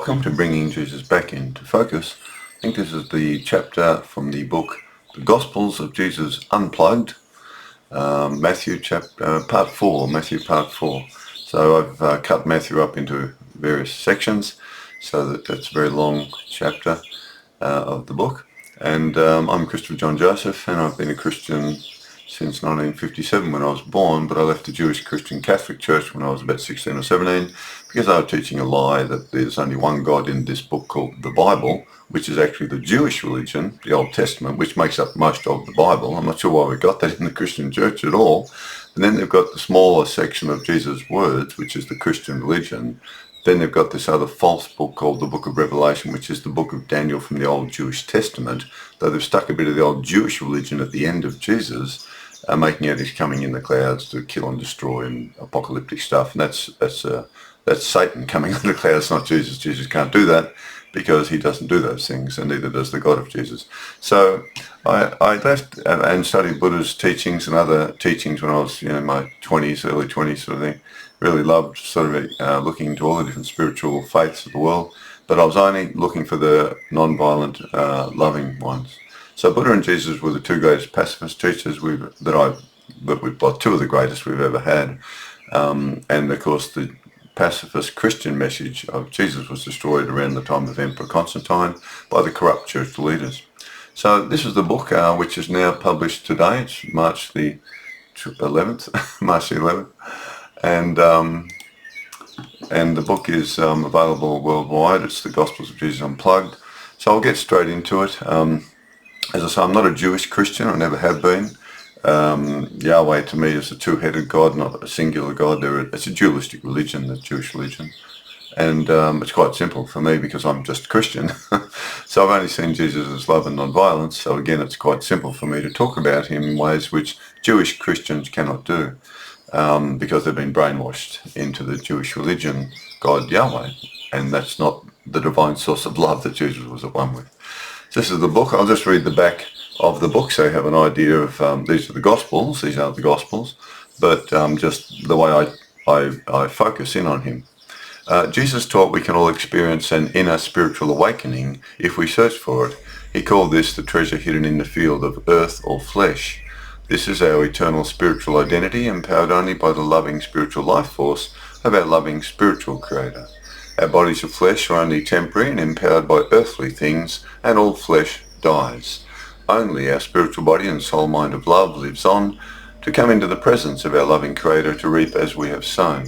welcome to Bringing Jesus Back into Focus. I think this is the chapter from the book, The Gospels of Jesus Unplugged, Matthew part 4. So I've cut Matthew up into various sections, so that's a very long chapter of the book. And I'm Christopher John Joseph, and I've been a Christian since 1957 when I was born, but I left the Jewish Christian Catholic Church when I was about 16 or 17 because they were teaching a lie that there's only one God in this book called the Bible, which is actually the Jewish religion, the Old Testament, which makes up most of the Bible. I'm not sure why we got that in the Christian church at all. And then they've got the smaller section of Jesus' words, which is the Christian religion. Then they've got this other false book called the Book of Revelation, which is the book of Daniel from the Old Jewish Testament, though they've stuck a bit of the old Jewish religion at the end of Jesus, making out he's coming in the clouds to kill and destroy and apocalyptic stuff. And that's Satan coming in the clouds, not Jesus. Jesus can't do that because he doesn't do those things, and neither does the God of Jesus. So I left and studied Buddha's teachings and other teachings when I was in my early 20s sort of thing. Really loved sort of looking into all the different spiritual faiths of the world, but I was only looking for the non-violent, loving ones. So Buddha and Jesus were the two greatest pacifist teachers two of the greatest we've ever had. And of course the pacifist Christian message of Jesus was destroyed around the time of Emperor Constantine by the corrupt church leaders. So this is the book which is now published today. It's March the 11th. And the book is available worldwide. It's the Gospels of Jesus Unplugged. So I'll get straight into it. As I say, I'm not a Jewish Christian. I never have been. Yahweh to me is a two-headed God, not a singular God. It's a dualistic religion, the Jewish religion. And it's quite simple for me because I'm just Christian. So I've only seen Jesus as love and non-violence. So again, it's quite simple for me to talk about him in ways which Jewish Christians cannot do because they've been brainwashed into the Jewish religion, God Yahweh. And that's not the divine source of love that Jesus was at one with. This is the book. I'll just read the back of the book so you have an idea of these are the Gospels. These are the Gospels, but just the way I focus in on him. Jesus taught we can all experience an inner spiritual awakening if we search for it. He called this the treasure hidden in the field of earth or flesh. This is our eternal spiritual identity, empowered only by the loving spiritual life force of our loving spiritual Creator. Our bodies of flesh are only temporary and empowered by earthly things, and all flesh dies. Only our spiritual body and soul mind of love lives on to come into the presence of our loving Creator to reap as we have sown.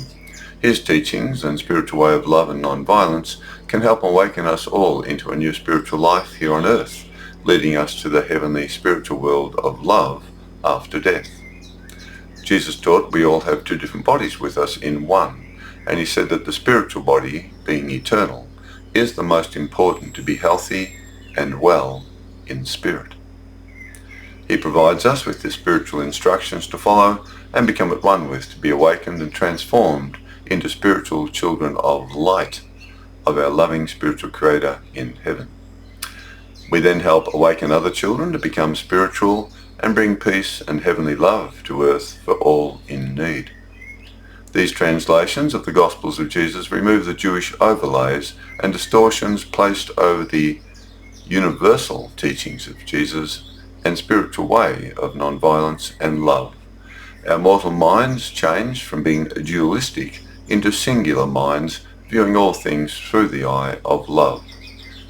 His teachings and spiritual way of love and non-violence can help awaken us all into a new spiritual life here on earth, leading us to the heavenly spiritual world of love after death. Jesus taught we all have two different bodies with us in one. And he said that the spiritual body, being eternal, is the most important to be healthy and well in spirit. He provides us with the spiritual instructions to follow and become at one with, to be awakened and transformed into spiritual children of light of our loving spiritual Creator in heaven. We then help awaken other children to become spiritual and bring peace and heavenly love to earth for all in need. These translations of the Gospels of Jesus remove the Jewish overlays and distortions placed over the universal teachings of Jesus and spiritual way of non-violence and love. Our mortal minds change from being dualistic into singular minds, viewing all things through the eye of love.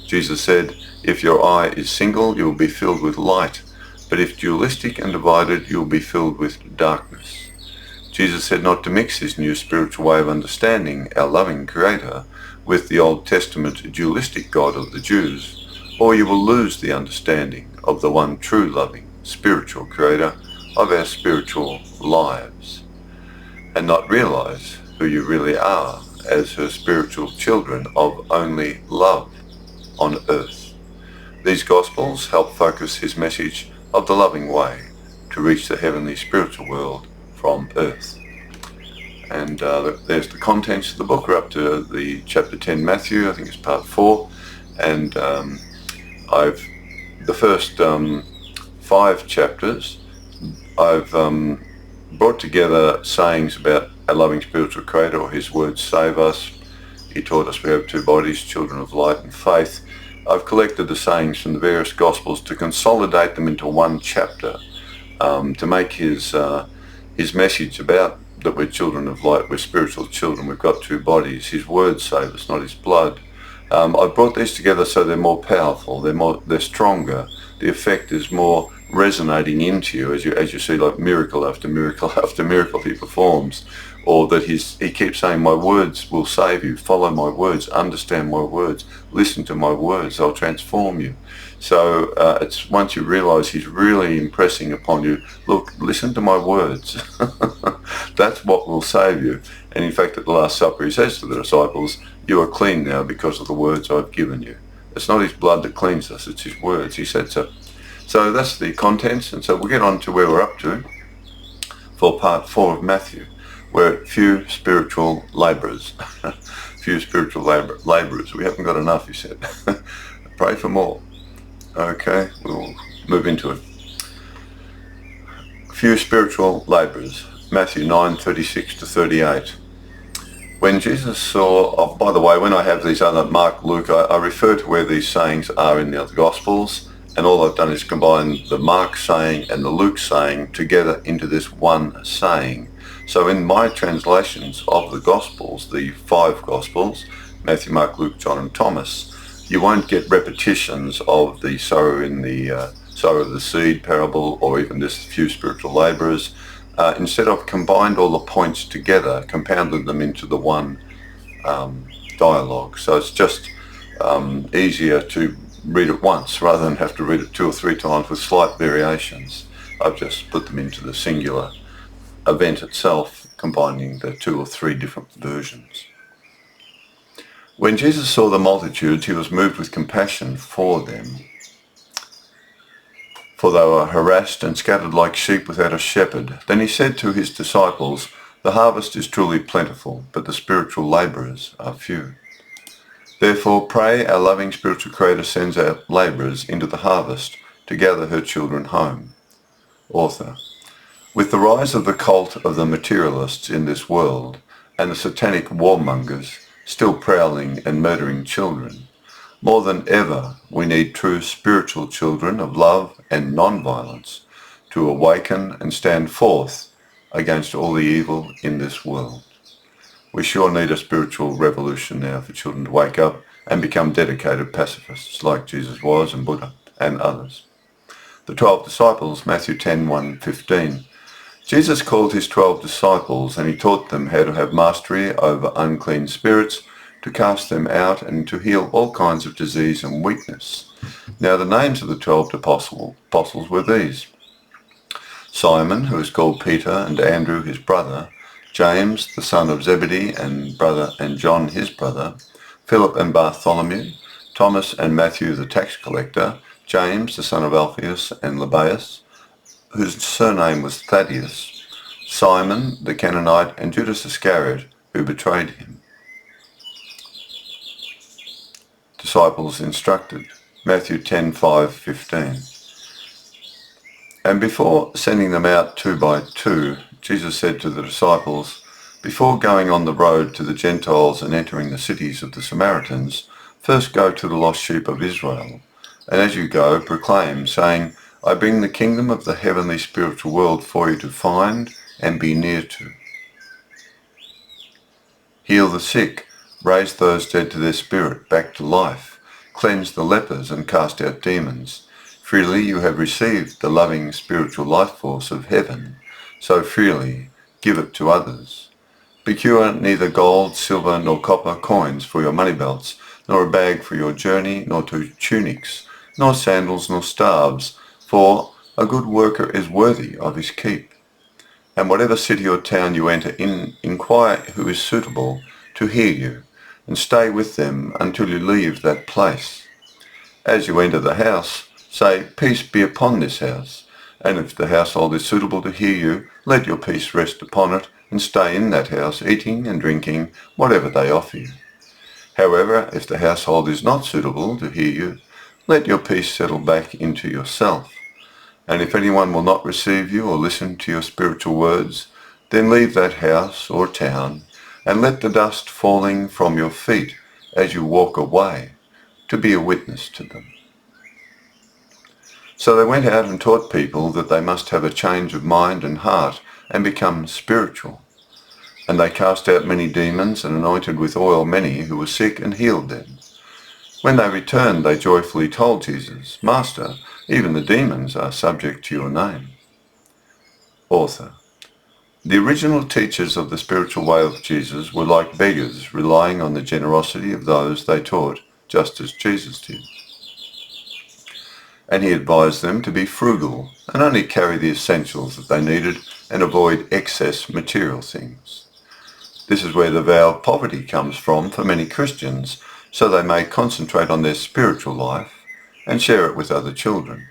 Jesus said, if your eye is single, you will be filled with light, but if dualistic and divided, you will be filled with darkness. Jesus said not to mix his new spiritual way of understanding our loving Creator with the Old Testament dualistic God of the Jews, or you will lose the understanding of the one true loving spiritual Creator of our spiritual lives, and not realize who you really are as her spiritual children of only love on earth. These Gospels help focus his message of the loving way to reach the heavenly spiritual world from earth. And there's the contents of the book. We're up to the chapter 10 Matthew, I think it's part 4, and the first 5 chapters I've brought together sayings about our loving spiritual Creator, or his words save us, He taught us we have two bodies, children of light and faith. I've collected the sayings from the various Gospels to consolidate them into one chapter, to make his message about that we're children of light, we're spiritual children, we've got two bodies. His words save us, not his blood. I've brought these together so they're more powerful, they're stronger. The effect is more resonating into you as you see, like miracle after miracle after miracle he performs, or that he keeps saying, my words will save you, follow my words, understand my words, listen to my words, they'll transform you. So it's once you realize he's really impressing upon you, look, listen to my words. That's what will save you. And in fact, at the Last Supper, he says to the disciples, you are clean now because of the words I've given you. It's not his blood that cleans us, it's his words. He said so. So that's the contents. And so we'll get on to where we're up to for part 4 of Matthew. We're few spiritual labourers. Few spiritual labourers. We haven't got enough, he said. Pray for more. Okay, we'll move into it. Few spiritual labourers. Matthew 9:36-38. When Jesus saw, oh, by the way, when I have these other Mark, Luke, I refer to where these sayings are in the other Gospels, and all I've done is combine the Mark saying and the Luke saying together into this one saying. So in my translations of the Gospels, the 5 Gospels, Matthew, Mark, Luke, John and Thomas, you won't get repetitions of the sower of the seed parable, or even this few spiritual labourers. Instead, I've combined all the points together, compounded them into the one dialogue. So it's just easier to read it once rather than have to read it 2 or 3 times with slight variations. I've just put them into the singular event itself, combining the 2 or 3 different versions. When Jesus saw the multitudes, he was moved with compassion for them, for they were harassed and scattered like sheep without a shepherd. Then he said to his disciples, the harvest is truly plentiful, but the spiritual labourers are few. Therefore pray our loving spiritual Creator sends out labourers into the harvest to gather her children home. Author. With the rise of the cult of the materialists in this world, and the satanic warmongers still prowling and murdering children, more than ever we need true spiritual children of love and non-violence to awaken and stand forth against all the evil in this world. We sure need a spiritual revolution now for children to wake up and become dedicated pacifists like Jesus was, and Buddha and others. The 12 disciples, Matthew 10:1-15. Jesus called his 12 disciples, and he taught them how to have mastery over unclean spirits, to cast them out, and to heal all kinds of disease and weakness. Now the names of the 12 apostles were these: Simon, who is called Peter, and Andrew his brother, James the son of Zebedee and John his brother, Philip and Bartholomew, Thomas and Matthew the tax collector, James the son of Alphaeus and Lebbaeus, whose surname was Thaddeus, Simon the Canaanite, and Judas Iscariot, who betrayed him. Disciples instructed. Matthew 10:5-15. And before sending them out 2 by 2, Jesus said to the disciples, before going on the road to the Gentiles and entering the cities of the Samaritans, first go to the lost sheep of Israel. And as you go, proclaim, saying, I bring the kingdom of the heavenly spiritual world for you to find and be near to. Heal the sick, raise those dead to their spirit back to life, cleanse the lepers and cast out demons. Freely you have received the loving spiritual life force of heaven, so freely give it to others. Procure neither gold, silver, nor copper coins for your money belts, nor a bag for your journey, nor 2 tunics, nor sandals, nor staves, for a good worker is worthy of his keep. And whatever city or town you enter in, inquire who is suitable to hear you, and stay with them until you leave that place. As you enter the house, say, peace be upon this house. And if the household is suitable to hear you, let your peace rest upon it, and stay in that house, eating and drinking whatever they offer you. However, if the household is not suitable to hear you, let your peace settle back into yourself. And if anyone will not receive you or listen to your spiritual words, then leave that house or town and let the dust falling from your feet as you walk away to be a witness to them." So they went out and taught people that they must have a change of mind and heart and become spiritual. And they cast out many demons and anointed with oil many who were sick and healed them. When they returned, they joyfully told Jesus, "Master, even the demons are subject to your name." Author. The original teachers of the spiritual way of Jesus were like beggars, relying on the generosity of those they taught, just as Jesus did. And he advised them to be frugal and only carry the essentials that they needed and avoid excess material things. This is where the vow of poverty comes from for many Christians, so they may concentrate on their spiritual life and share it with other children.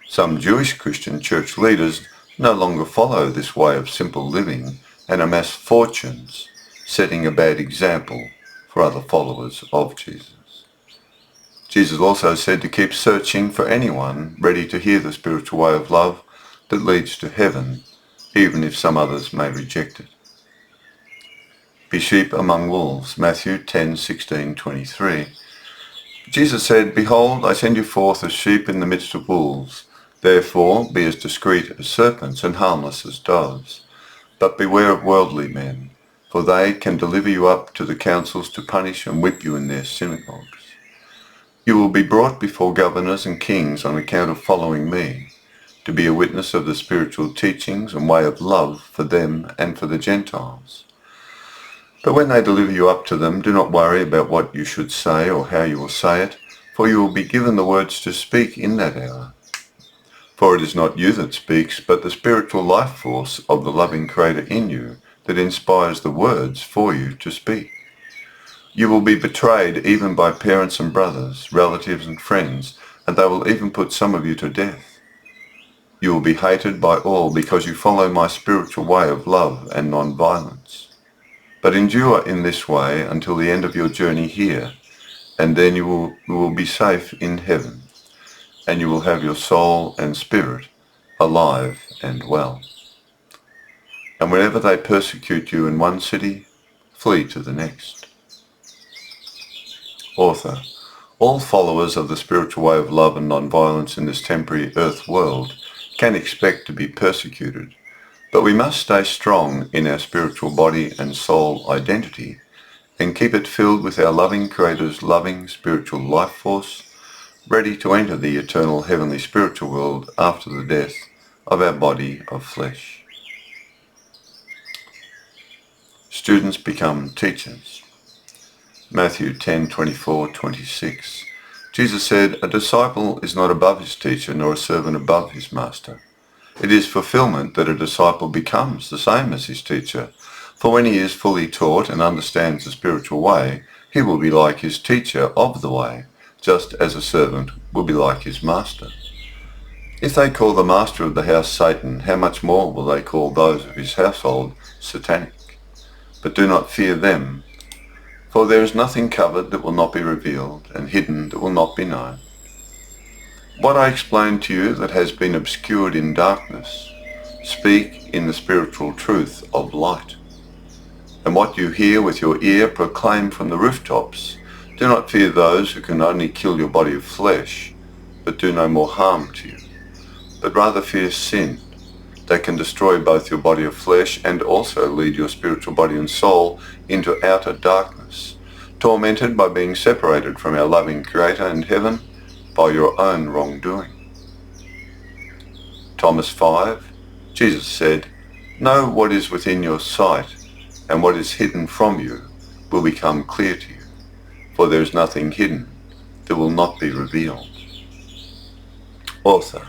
Some Jewish Christian church leaders no longer follow this way of simple living and amass fortunes, setting a bad example for other followers of Jesus. Jesus also said to keep searching for anyone ready to hear the spiritual way of love that leads to heaven, even if some others may reject it. Be sheep among wolves, Matthew 10:16-23. Jesus said, "Behold, I send you forth as sheep in the midst of wolves. Therefore be as discreet as serpents and harmless as doves. But beware of worldly men, for they can deliver you up to the councils to punish and whip you in their synagogues. You will be brought before governors and kings on account of following me, to be a witness of the spiritual teachings and way of love for them and for the Gentiles. But when they deliver you up to them, do not worry about what you should say or how you will say it, for you will be given the words to speak in that hour. For it is not you that speaks, but the spiritual life force of the loving Creator in you that inspires the words for you to speak. You will be betrayed even by parents and brothers, relatives and friends, and they will even put some of you to death. You will be hated by all because you follow my spiritual way of love and non-violence. But endure in this way until the end of your journey here, and then you will be safe in heaven, and you will have your soul and spirit alive and well. And whenever they persecute you in one city, flee to the next." Author. All followers of the spiritual way of love and non-violence in this temporary earth world can expect to be persecuted, but we must stay strong in our spiritual body and soul identity and keep it filled with our loving Creator's loving spiritual life force, ready to enter the eternal heavenly spiritual world after the death of our body of flesh. Students become teachers. Matthew 10:24-26. Jesus said, "A disciple is not above his teacher, nor a servant above his master. It is fulfillment that a disciple becomes the same as his teacher. For when he is fully taught and understands the spiritual way, he will be like his teacher of the way, just as a servant will be like his master. If they call the master of the house Satan, how much more will they call those of his household satanic? But do not fear them, for there is nothing covered that will not be revealed, and hidden that will not be known. What I explain to you that has been obscured in darkness, speak in the spiritual truth of light. And what you hear with your ear, proclaim from the rooftops. Do not fear those who can only kill your body of flesh, but do no more harm to you. But rather fear sin, that can destroy both your body of flesh and also lead your spiritual body and soul into outer darkness, tormented by being separated from our loving Creator in heaven by your own wrongdoing." Thomas 5. Jesus said, "Know what is within your sight, and what is hidden from you will become clear to you. For there is nothing hidden that will not be revealed." Author.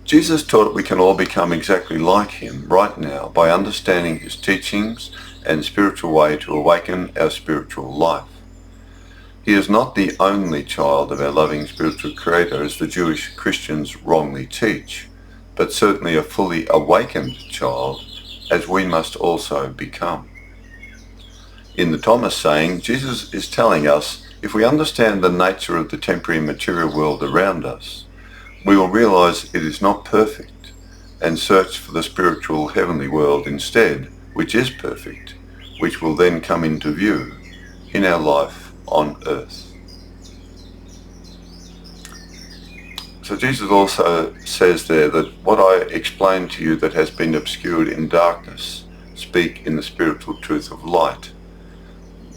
Jesus taught we can all become exactly like him right now by understanding his teachings and spiritual way to awaken our spiritual life. He is not the only child of our loving spiritual Creator, as the Jewish Christians wrongly teach, but certainly a fully awakened child, as we must also become. In the Thomas saying, Jesus is telling us if we understand the nature of the temporary material world around us, we will realize it is not perfect and search for the spiritual heavenly world instead, which is perfect, which will then come into view in our life on earth. So Jesus also says there that what I explain to you that has been obscured in darkness, speak in the spiritual truth of light.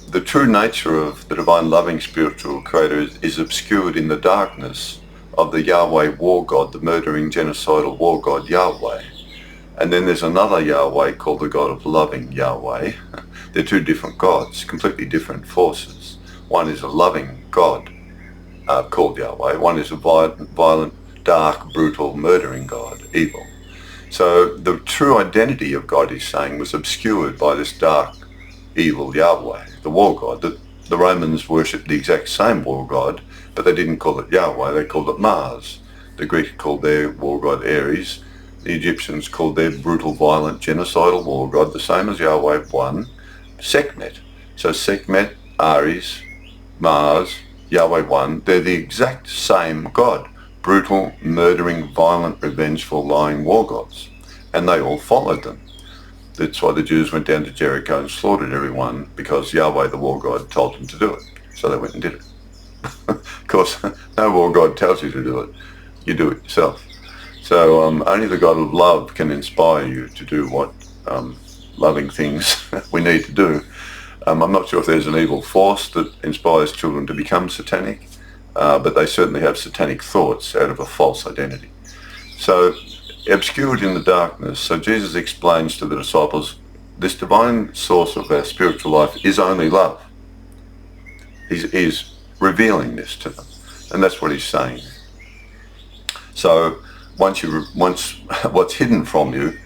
The true nature of the divine loving spiritual creator is obscured in the darkness of the Yahweh war god, the murdering genocidal war god Yahweh. And then there's another Yahweh called the God of loving Yahweh. They're two different gods, completely different forces. One is a loving God called Yahweh. One is a violent, dark, brutal, murdering God, evil. So the true identity of God, he's saying, was obscured by this dark, evil Yahweh, the war god. The Romans worshipped the exact same war god, but they didn't call it Yahweh, they called it Mars. The Greeks called their war god Ares. The Egyptians called their brutal, violent, genocidal war god, the same as Yahweh, one, Sekhmet. So Sekhmet, Ares, Mars, Yahweh one, they're the exact same God. Brutal, murdering, violent, revengeful, lying war gods. And they all followed them. That's why the Jews went down to Jericho and slaughtered everyone, because Yahweh the war god told them to do it. So they went and did it. Of course, no war god tells you to do it. You do it yourself. So only the God of love can inspire you to do what loving things we need to do. I'm not sure if there's an evil force that inspires children to become satanic, but they certainly have satanic thoughts out of a false identity. So obscured in the darkness, so Jesus explains to the disciples, this divine source of our spiritual life is only love. He's revealing this to them, and that's what he's saying. So once what's hidden from you,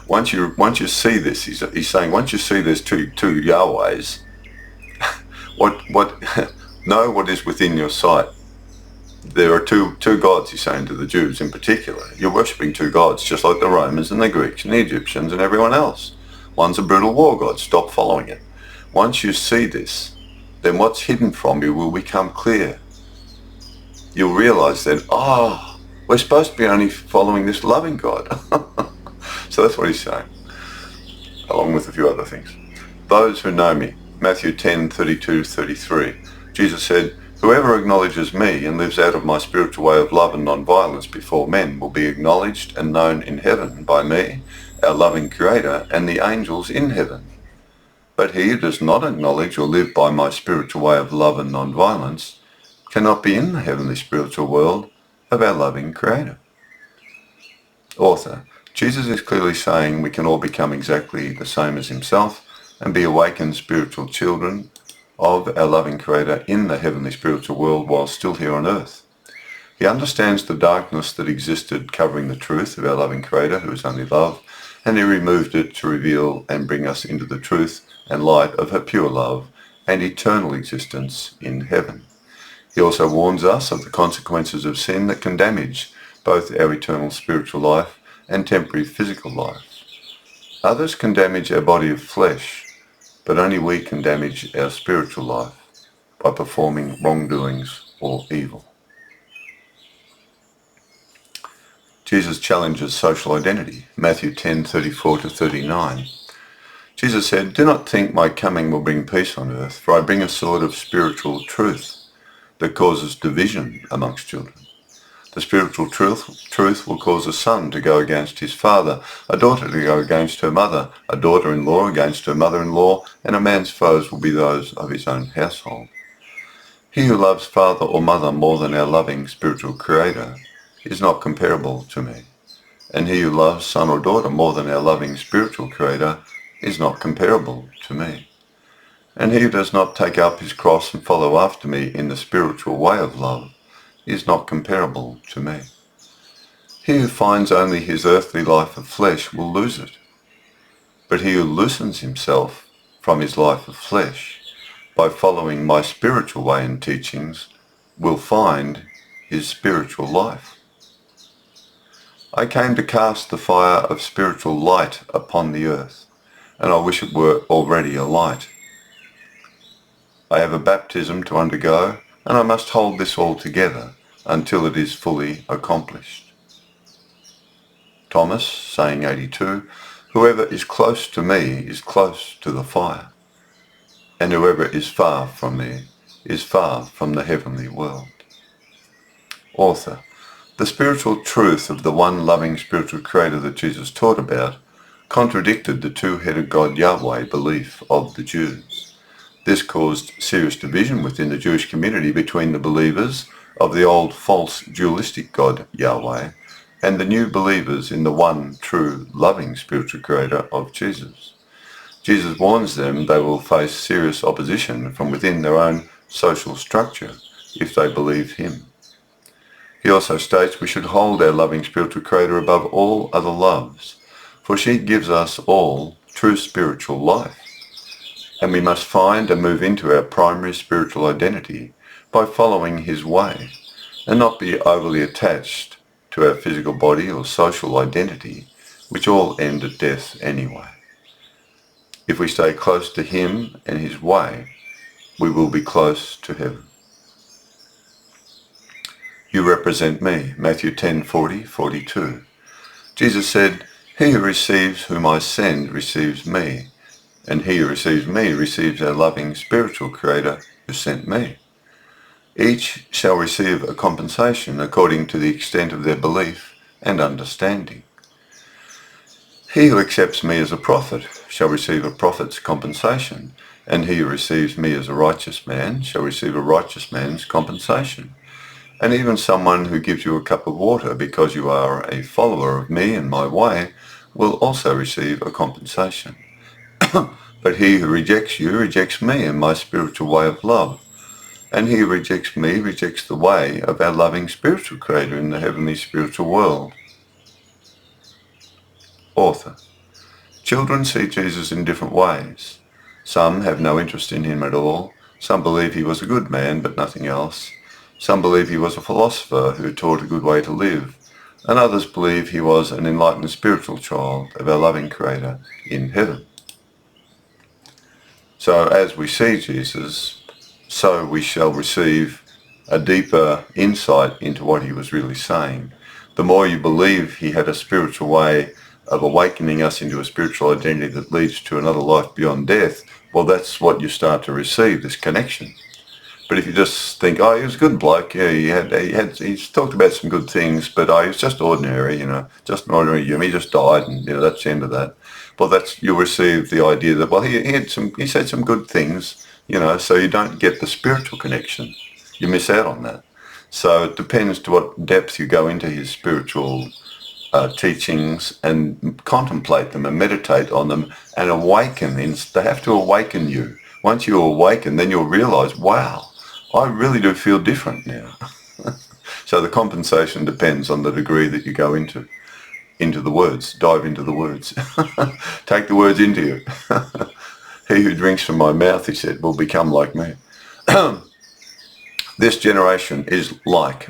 once you see this, he's saying, once you see there's two Yahwehs, know what is within your sight. There are two gods, he's saying to the Jews in particular. You're worshipping two gods, just like the Romans and the Greeks and the Egyptians and everyone else. One's a brutal war god, stop following it. Once you see this, then what's hidden from you will become clear. You'll realize then, we're supposed to be only following this loving God. So that's what he's saying, along with a few other things. Those who know me, Matthew 10:32-33. Jesus said, whoever acknowledges me and lives out of my spiritual way of love and non-violence before men will be acknowledged and known in heaven by me, our loving Creator, and the angels in heaven. But he who does not acknowledge or live by my spiritual way of love and non-violence cannot be in the heavenly spiritual world of our loving Creator. Author. Jesus is clearly saying we can all become exactly the same as himself and be awakened spiritual children of our loving Creator in the heavenly spiritual world while still here on earth. He understands the darkness that existed covering the truth of our loving Creator, who is only love, and he removed it to reveal and bring us into the truth and light of her pure love and eternal existence in heaven. He also warns us of the consequences of sin that can damage both our eternal spiritual life and temporary physical life. Others can damage our body of flesh, but only we can damage our spiritual life by performing wrongdoings or evil. Jesus challenges social identity, Matthew 10:34-39. Jesus said, do not think my coming will bring peace on earth, for I bring a sword of spiritual truth that causes division amongst children. The spiritual truth will cause a son to go against his father, a daughter to go against her mother, a daughter-in-law against her mother-in-law, and a man's foes will be those of his own household. He who loves father or mother more than our loving spiritual Creator is not comparable to me, and he who loves son or daughter more than our loving spiritual Creator is not comparable to me. And he who does not take up his cross and follow after me in the spiritual way of love is not comparable to me. He who finds only his earthly life of flesh will lose it, but he who loosens himself from his life of flesh by following my spiritual way and teachings will find his spiritual life. I came to cast the fire of spiritual light upon the earth, and I wish it were already a light. I have a baptism to undergo, and I must hold this all together until it is fully accomplished. Thomas, saying 82, Whoever is close to me is close to the fire, and whoever is far from me is far from the heavenly world. Author. The spiritual truth of the one loving spiritual creator that Jesus taught about contradicted the two-headed God Yahweh belief of the Jews. This caused serious division within the Jewish community between the believers of the old false dualistic God Yahweh and the new believers in the one true loving spiritual creator of Jesus. Jesus warns them they will face serious opposition from within their own social structure if they believe him. He also states we should hold our loving spiritual creator above all other loves, for she gives us all true spiritual life. And we must find and move into our primary spiritual identity by following his way, and not be overly attached to our physical body or social identity, which all end at death anyway. If we stay close to him and his way, we will be close to heaven. You represent me, Matthew 10:40-42. Jesus said, he who receives whom I send receives me, and he who receives me receives our loving spiritual creator who sent me. Each shall receive a compensation according to the extent of their belief and understanding. He who accepts me as a prophet shall receive a prophet's compensation, and he who receives me as a righteous man shall receive a righteous man's compensation. And even someone who gives you a cup of water because you are a follower of me and my way will also receive a compensation. But he who rejects you rejects me and my spiritual way of love. And he who rejects me rejects the way of our loving spiritual creator in the heavenly spiritual world. Author. Children see Jesus in different ways. Some have no interest in him at all. Some believe he was a good man, but nothing else. Some believe he was a philosopher who taught a good way to live, and others believe he was an enlightened spiritual child of our loving Creator in heaven. So as we see Jesus, so we shall receive a deeper insight into what he was really saying. The more you believe he had a spiritual way of awakening us into a spiritual identity that leads to another life beyond death, well, that's what you start to receive, this connection. But if you just think, oh, he was a good bloke, yeah, he's talked about some good things, but he was just ordinary, just an ordinary human. He just died, and that's the end of that. Well, you'll receive the idea that, well, he said some good things, so you don't get the spiritual connection. You miss out on that. So it depends to what depth you go into his spiritual teachings and contemplate them and meditate on them and awaken. They have to awaken you. Once you awaken, then you'll realize, wow, I really do feel different now. So the compensation depends on the degree that you go into the words, dive into the words. Take the words into you. He who drinks from my mouth, he said, will become like me. This generation is like,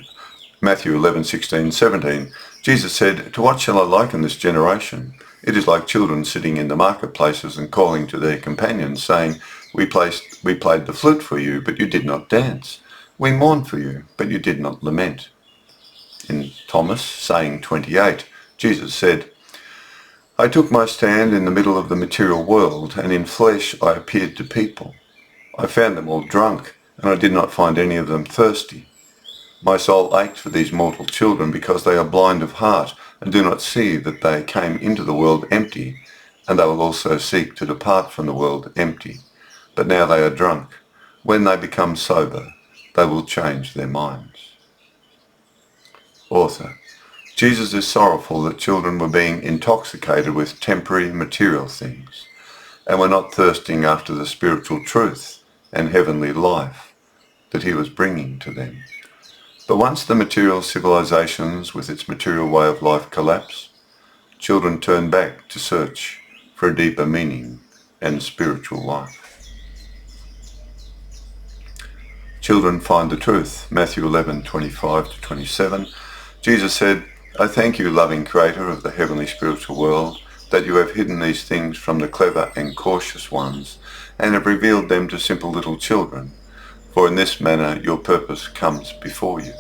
Matthew 11:16-17. Jesus said, to what shall I liken this generation? It is like children sitting in the marketplaces and calling to their companions, saying, we played the flute for you, but you did not dance. We mourned for you, but you did not lament. In Thomas, saying 28, Jesus said, I took my stand in the middle of the material world, and in flesh I appeared to people. I found them all drunk, and I did not find any of them thirsty. My soul ached for these mortal children because they are blind of heart and do not see that they came into the world empty, and they will also seek to depart from the world empty. But now they are drunk. When they become sober, they will change their minds. Author. Jesus is sorrowful that children were being intoxicated with temporary material things and were not thirsting after the spiritual truth and heavenly life that he was bringing to them. But once the material civilizations with its material way of life collapse, children turn back to search for a deeper meaning and spiritual life. Children find the truth. Matthew 11:25-27. Jesus said, I thank you, loving Creator of the heavenly spiritual world, that you have hidden these things from the clever and cautious ones, and have revealed them to simple little children. For in this manner your purpose comes before you.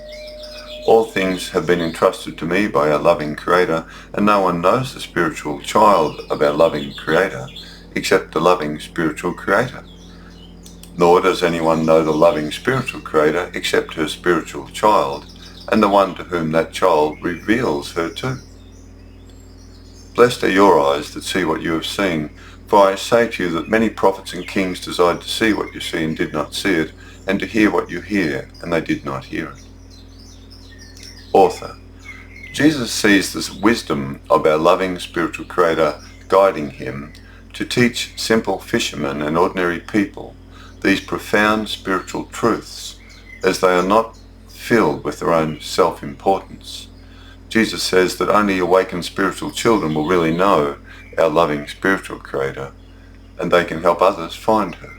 All things have been entrusted to me by our loving Creator, and no one knows the spiritual child of our loving Creator except the loving spiritual Creator. Nor does anyone know the loving spiritual Creator except her spiritual child, and the one to whom that child reveals her to. Blessed are your eyes that see what you have seen, for I say to you that many prophets and kings desired to see what you see and did not see it, and to hear what you hear, and they did not hear it. Author. Jesus sees this wisdom of our loving spiritual Creator guiding him to teach simple fishermen and ordinary people these profound spiritual truths, as they are not filled with their own self-importance. Jesus says that only awakened spiritual children will really know our loving spiritual Creator, and they can help others find her.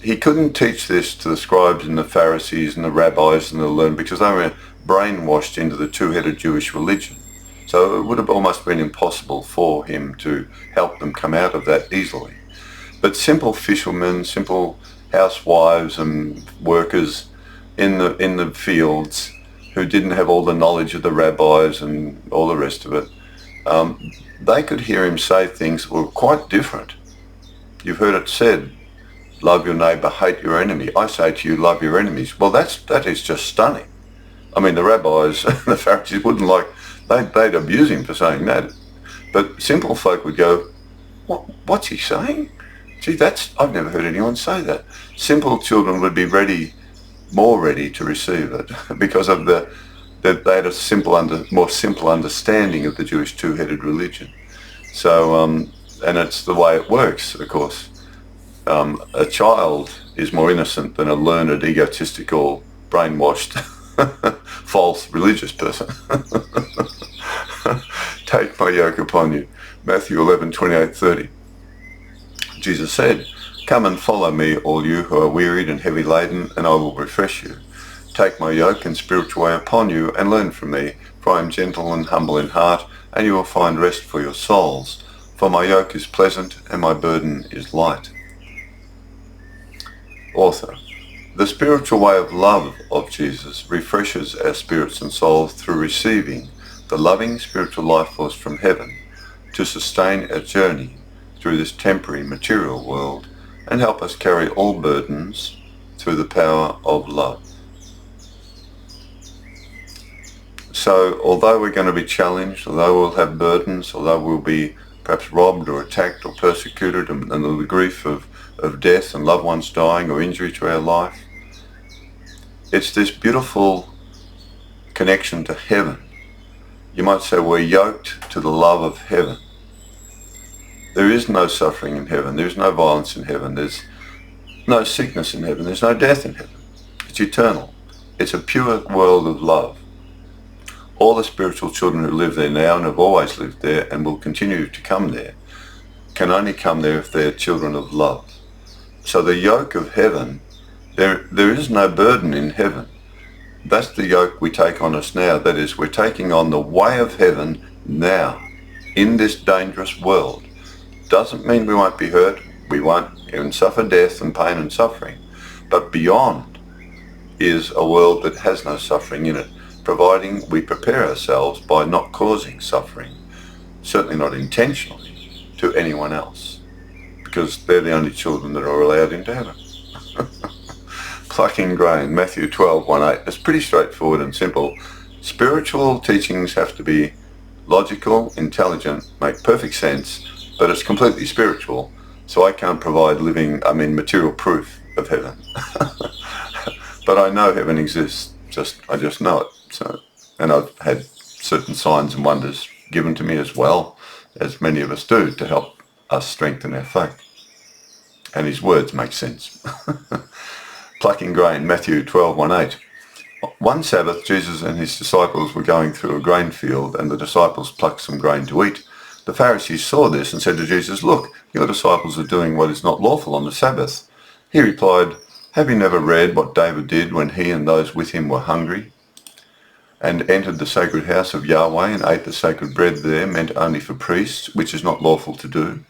He couldn't teach this to the scribes and the Pharisees and the rabbis and the learned, because they were brainwashed into the two-headed Jewish religion. So it would have almost been impossible for him to help them come out of that easily. But simple fishermen, simple housewives and workers in the fields who didn't have all the knowledge of the rabbis and all the rest of it, they could hear him say things that were quite different. You've heard it said, love your neighbour, hate your enemy. I say to you, love your enemies. Well, that is just stunning. I mean, the rabbis and the Pharisees wouldn't they'd abuse him for saying that. But simple folk would go, what's he saying? Gee, I've never heard anyone say that. Simple children would be more ready to receive it because of that they had a more simple understanding of the Jewish two-headed religion. So, and it's the way it works, of course. A child is more innocent than a learned, egotistical, brainwashed, false religious person. Take my yoke upon you. Matthew 11:28-30. Jesus said, come and follow me, all you who are wearied and heavy laden, and I will refresh you. Take my yoke and spiritual way upon you, and learn from me, for I am gentle and humble in heart, and you will find rest for your souls. For my yoke is pleasant, and my burden is light. Author. The spiritual way of love of Jesus refreshes our spirits and souls through receiving the loving spiritual life force from heaven to sustain our journey through this temporary material world and help us carry all burdens through the power of love. So although we're going to be challenged, although we'll have burdens, although we'll be perhaps robbed or attacked or persecuted, and the grief of death and loved ones dying or injury to our life, it's this beautiful connection to heaven. You might say we're yoked to the love of heaven. There is no suffering in heaven. There's no violence in heaven. There's no sickness in heaven. There's no death in heaven. It's eternal. It's a pure world of love. All the spiritual children who live there now and have always lived there and will continue to come there can only come there if they're children of love. So the yoke of heaven, there is no burden in heaven. That's the yoke we take on us now. That is, we're taking on the way of heaven now in this dangerous world. Doesn't mean we won't be hurt. We won't even suffer death and pain and suffering. But beyond is a world that has no suffering in it, providing we prepare ourselves by not causing suffering, certainly not intentionally, to anyone else, because they're the only children that are allowed into heaven. Plucking grain, Matthew 12:1-8. It's pretty straightforward and simple. Spiritual teachings have to be logical, intelligent, make perfect sense, but it's completely spiritual, so I can't provide material proof of heaven. But I know heaven exists, I just know it. So, and I've had certain signs and wonders given to me as well, as many of us do, to help us strengthen our faith. And his words make sense. Plucking grain, Matthew 12:1-8. One Sabbath, Jesus and his disciples were going through a grain field, and the disciples plucked some grain to eat. The Pharisees saw this and said to Jesus, look, your disciples are doing what is not lawful on the Sabbath. He replied, have you never read what David did when he and those with him were hungry, and entered the sacred house of Yahweh and ate the sacred bread there, meant only for priests, which is not lawful to do?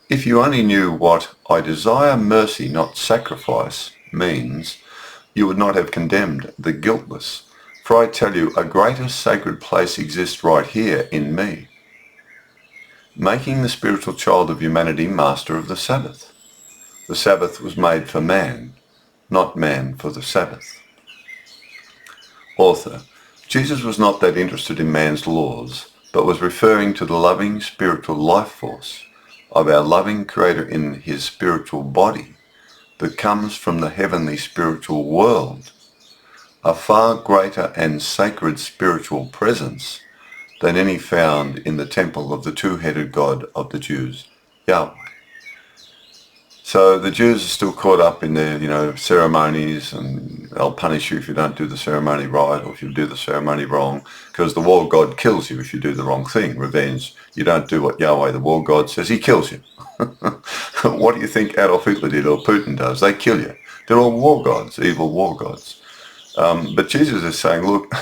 If you only knew what I desire mercy, not sacrifice, means, you would not have condemned the guiltless, For I tell you, a greater sacred place exists right here in me, making the spiritual child of humanity master of the Sabbath. The Sabbath was made for man, not man for the Sabbath. Author: Jesus was not that interested in man's laws, but was referring to the loving spiritual life force of our loving Creator in his spiritual body that comes from the heavenly spiritual world, a far greater and sacred spiritual presence than any found in the temple of the two-headed God of the Jews, Yahweh. So the Jews are still caught up in their, ceremonies, and they'll punish you if you don't do the ceremony right or if you do the ceremony wrong, because the war god kills you if you do the wrong thing. Revenge. You don't do what Yahweh, the war god, says, he kills you. What do you think Adolf Hitler did or Putin does? They kill you. They're all war gods, evil war gods. But Jesus is saying, look,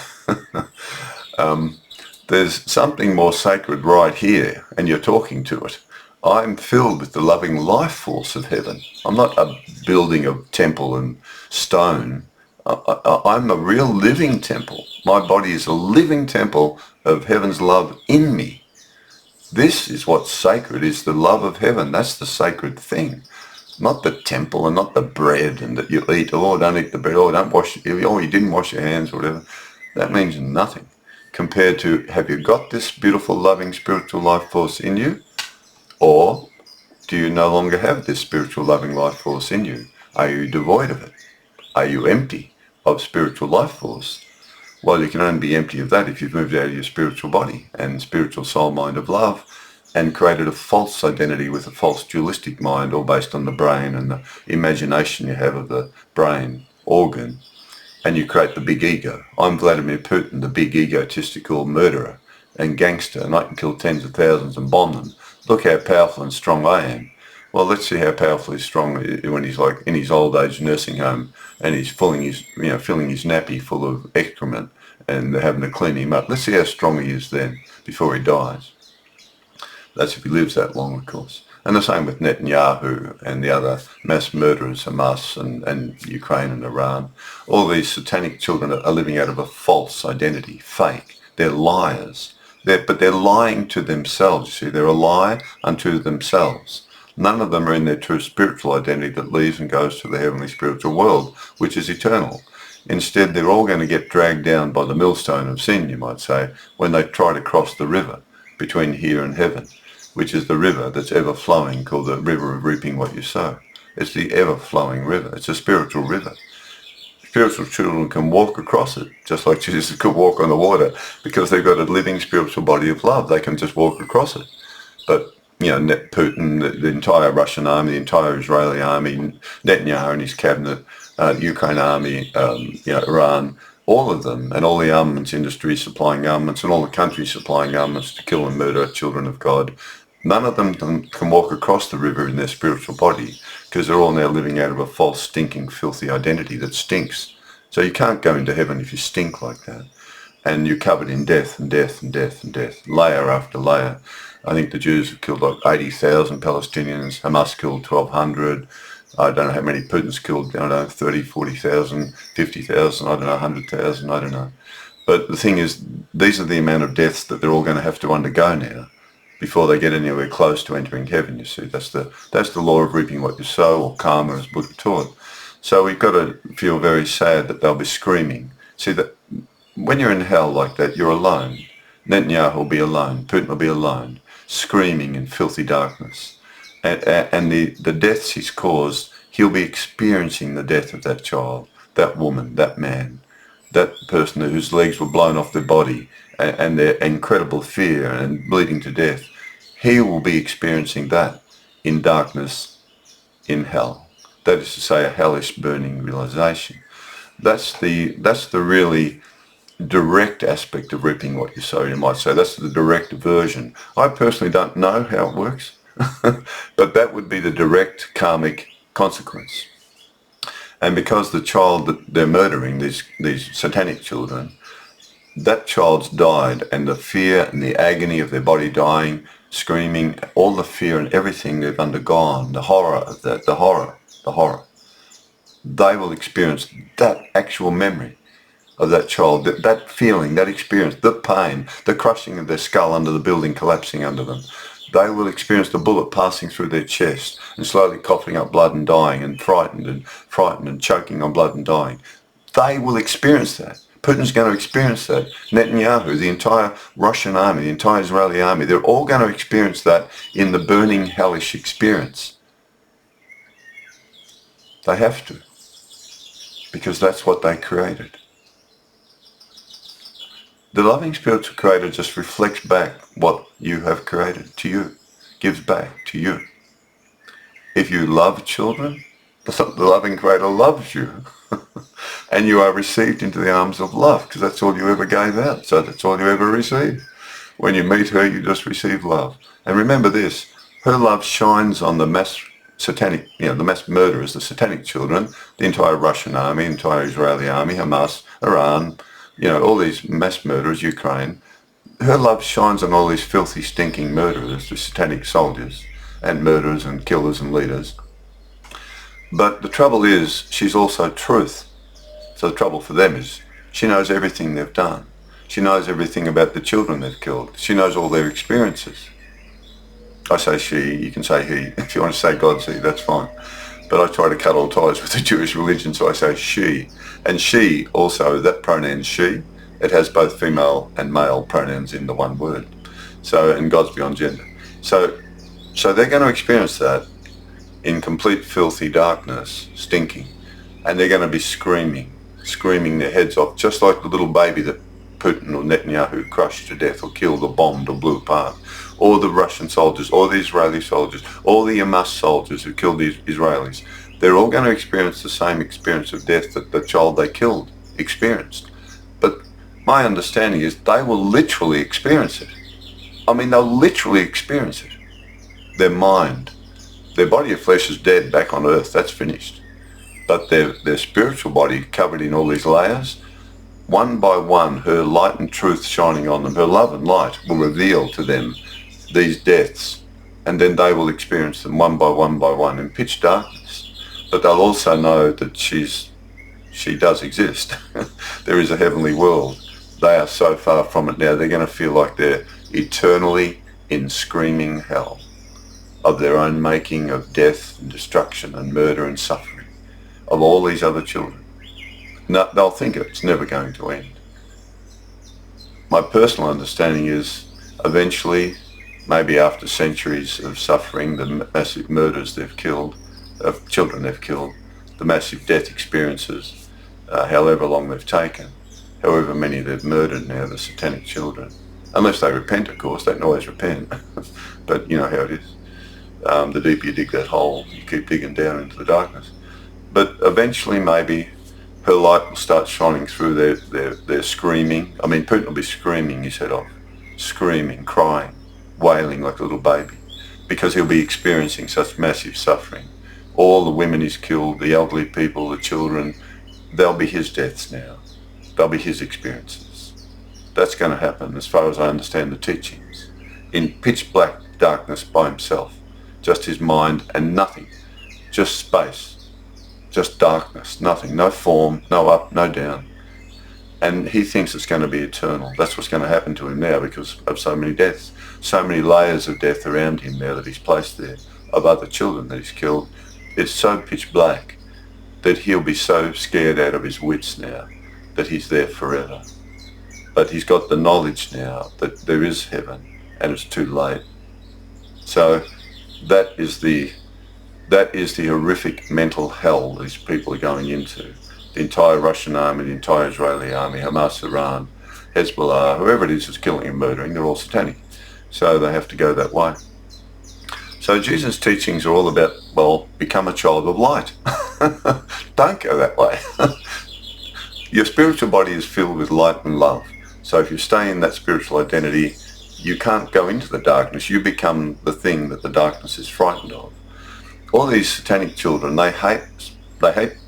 there's something more sacred right here, and you're talking to it. I'm filled with the loving life force of heaven. I'm not a building of temple and stone. I'm a real living temple. My body is a living temple of heaven's love in me. This is what's sacred, is the love of heaven. That's the sacred thing. Not the temple and not the bread and that you eat. Oh, don't eat the bread. Oh, don't wash. Oh, you didn't wash your hands or whatever. That means nothing compared to, have you got this beautiful, loving, spiritual life force in you? Or do you no longer have this spiritual loving life force in you? Are you devoid of it? Are you empty of spiritual life force? Well, you can only be empty of that if you've moved out of your spiritual body and spiritual soul mind of love and created a false identity with a false dualistic mind, all based on the brain and the imagination you have of the brain organ. And you create the big ego. I'm Vladimir Putin, the big egotistical murderer and gangster, and I can kill tens of thousands and bomb them. Look how powerful and strong I am. Well, let's see how powerful he's strong when he's like in his old age nursing home and he's filling his nappy full of excrement and they're having to clean him up. Let's see how strong he is then before he dies. That's if he lives that long, of course. And the same with Netanyahu and the other mass murderers, Hamas and Ukraine and Iran. All these satanic children are living out of a false identity, fake. They're liars. But they're lying to themselves, you see. They're a lie unto themselves. None of them are in their true spiritual identity that leaves and goes to the heavenly spiritual world, which is eternal. Instead, they're all going to get dragged down by the millstone of sin, you might say, when they try to cross the river between here and heaven, which is the river that's ever flowing, called the river of reaping what you sow. It's the ever flowing river. It's a spiritual river. Spiritual children can walk across it, just like Jesus could walk on the water, because they've got a living spiritual body of love. They can just walk across it. But, Putin, the entire Russian army, the entire Israeli army, Netanyahu and his cabinet, Ukraine army, Iran, all of them, and all the armaments industry supplying armaments, and all the countries supplying armaments to kill and murder children of God, none of them can walk across the river in their spiritual body, because they're all now living out of a false, stinking, filthy identity that stinks. So you can't go into heaven if you stink like that. And you're covered in death and death and death and death, layer after layer. I think the Jews have killed like 80,000 Palestinians. Hamas killed 1,200. I don't know how many Putin's killed. I don't know, 30, 40,000, 50,000. I don't know, 100,000. I don't know. But the thing is, these are the amount of deaths that they're all going to have to undergo now before they get anywhere close to entering heaven, you see. That's the law of reaping what you sow, or karma, as Buddha taught. So we've got to feel very sad that they'll be screaming. See, that when you're in hell like that, you're alone. Netanyahu will be alone. Putin will be alone, screaming in filthy darkness. And the deaths he's caused, he'll be experiencing the death of that child, that woman, that man, that person whose legs were blown off their body, and their incredible fear and bleeding to death. He will be experiencing that in darkness, in hell. That is to say, a hellish burning realization. That's the really direct aspect of reaping what you sow, you might say. That's the direct version. I personally don't know how it works, but that would be the direct karmic consequence. And because the child that they're murdering, these satanic children, that child's died, and the fear and the agony of their body dying, screaming, all the fear and everything they've undergone, the horror of that, the horror, they will experience that actual memory of that child, that feeling, that experience, the pain, the crushing of their skull under the building collapsing under them. They will experience the bullet passing through their chest and slowly coughing up blood and dying and frightened and choking on blood and dying. They will experience that. Putin's going to experience that. Netanyahu, the entire Russian army, the entire Israeli army, they're all going to experience that in the burning, hellish experience. They have to, because that's what they created. The loving spiritual creator just reflects back what you have created to you, gives back to you. If you love children, the loving creator loves you. And you are received into the arms of love, because that's all you ever gave out, so that's all you ever received. When you meet her, you just receive love. And remember this, her love shines on the mass satanic, the mass murderers, the satanic children, the entire Russian army, entire Israeli army, Hamas, Iran, all these mass murderers, Ukraine. Her love shines on all these filthy, stinking murderers, the satanic soldiers, and murderers and killers and leaders. But the trouble is, she's also truth. So the trouble for them is, she knows everything they've done. She knows everything about the children they've killed. She knows all their experiences. I say she, you can say he. If you want to say God's he, that's fine. But I try to cut all ties with the Jewish religion, so I say she. And she also, that pronoun she, it has both female and male pronouns in the one word. So, and God's beyond gender. So they're going to experience that in complete filthy darkness, stinking. And they're going to be screaming their heads off, just like the little baby that Putin or Netanyahu crushed to death or killed or bombed or blew apart, or the Russian soldiers, or the Israeli soldiers, or the Hamas soldiers who killed the Israelis. They're all going to experience the same experience of death that the child they killed experienced. But my understanding is they will literally experience it. I mean, they'll literally experience it. Their mind, their body of flesh is dead back on earth, that's finished. But their spiritual body, covered in all these layers, one by one, her light and truth shining on them, her love and light will reveal to them these deaths, and then they will experience them one by one in pitch darkness. But they'll also know that she does exist. There is a heavenly world. They are so far from it now, they're going to feel like they're eternally in screaming hell of their own making, of death and destruction and murder and suffering of all these other children. No, they'll think it's never going to end. My personal understanding is eventually, maybe after centuries of suffering, the massive murders they've killed, of children they've killed, the massive death experiences, however long they've taken, however many they've murdered now, the satanic children. Unless they repent, of course, they can always repent. But you know how it is. The deeper you dig that hole, you keep digging down into the darkness. But eventually maybe her light will start shining through their screaming. I mean, Putin will be screaming his head off, screaming, crying, wailing like a little baby, because he'll be experiencing such massive suffering. All the women he's killed, the elderly people, the children, they'll be his deaths now. They'll be his experiences. That's going to happen as far as I understand the teachings. In pitch black darkness by himself, just his mind and nothing, just space. Just darkness, nothing, no form, no up, no down. And he thinks it's going to be eternal. That's what's going to happen to him now because of so many deaths, so many layers of death around him now that he's placed there, of other children that he's killed. It's so pitch black that he'll be so scared out of his wits now that he's there forever. But he's got the knowledge now that there is heaven and it's too late. So that is the horrific mental hell these people are going into. The entire Russian army, the entire Israeli army, Hamas, Iran, Hezbollah, whoever it is that's killing and murdering, they're all satanic. So they have to go that way. So Jesus' teachings are all about, well, become a child of light. Don't go that way. Your spiritual body is filled with light and love. So if you stay in that spiritual identity, you can't go into the darkness. You become the thing that the darkness is frightened of. All these satanic children, they hate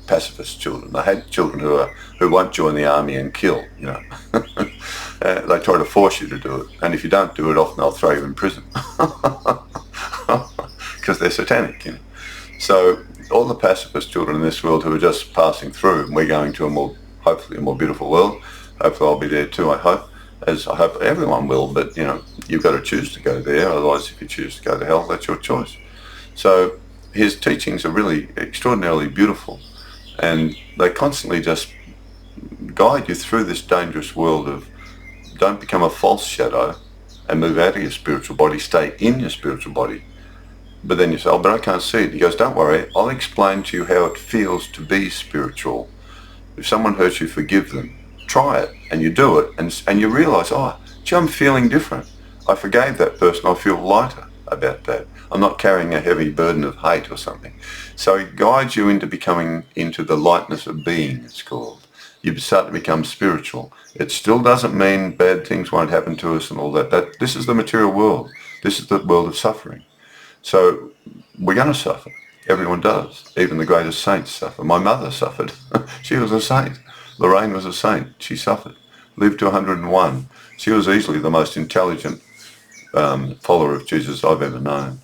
pacifist children. They hate children who won't join the army and kill, They try to force you to do it. And if you don't do it, often they'll throw you in prison. Because they're satanic, So all the pacifist children in this world who are just passing through, and we're going to a more hopefully a more beautiful world. Hopefully I'll be there too, I hope, as I hope everyone will. But, you've got to choose to go there. Otherwise, if you choose to go to hell, that's your choice. So his teachings are really extraordinarily beautiful, and they constantly just guide you through this dangerous world of don't become a false shadow and move out of your spiritual body, stay in your spiritual body. But then you say, oh, but I can't see it. He goes, don't worry, I'll explain to you how it feels to be spiritual. If someone hurts you, forgive them. Try it, and you do it, and you realise, oh, gee, I'm feeling different. I forgave that person, I feel lighter about that. I'm not carrying a heavy burden of hate or something. So he guides you into becoming into the lightness of being, it's called. You start to become spiritual. It still doesn't mean bad things won't happen to us and all that. This is the material world. This is the world of suffering. So we're going to suffer. Everyone does. Even the greatest saints suffer. My mother suffered. She was a saint. Lorraine was a saint. She suffered. Lived to 101. She was easily the most intelligent follower of Jesus I've ever known.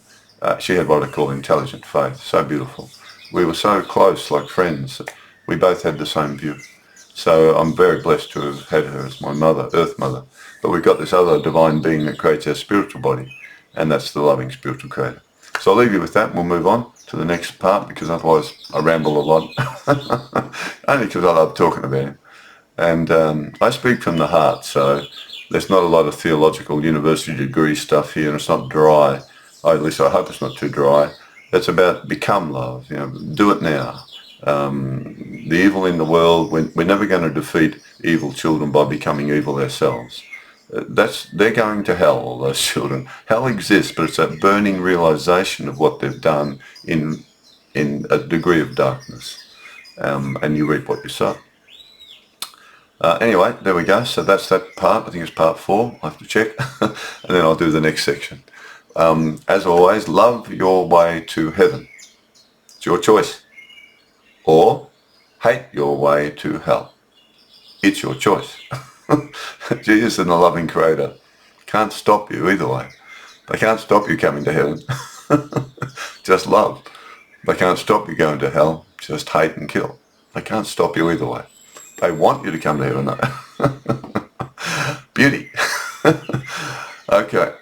She had what I call intelligent faith. So beautiful. We were so close, like friends. We both had the same view. So I'm very blessed to have had her as my mother, earth mother. But we've got this other divine being that creates our spiritual body, and that's the loving spiritual creator. So I'll leave you with that, and we'll move on to the next part, because otherwise I ramble a lot. Only because I love talking about him. And I speak from the heart, so there's not a lot of theological university degree stuff here, and it's not dry. At least I hope it's not too dry. It's about become love, do it now. The evil in the world, we're never going to defeat evil children by becoming evil ourselves. They're going to hell, all those children. Hell exists, but it's that burning realization of what they've done in a degree of darkness. And you reap what you sow. Anyway, there we go. So that's that part. I think it's part 4. I'll have to check. And then I'll do the next section. As always, love your way to heaven. It's your choice. Or hate your way to hell. It's your choice. Jesus and the loving creator can't stop you either way. They can't stop you coming to heaven. Just love. They can't stop you going to hell. Just hate and kill. They can't stop you either way. They want you to come to heaven though. Beauty. Okay.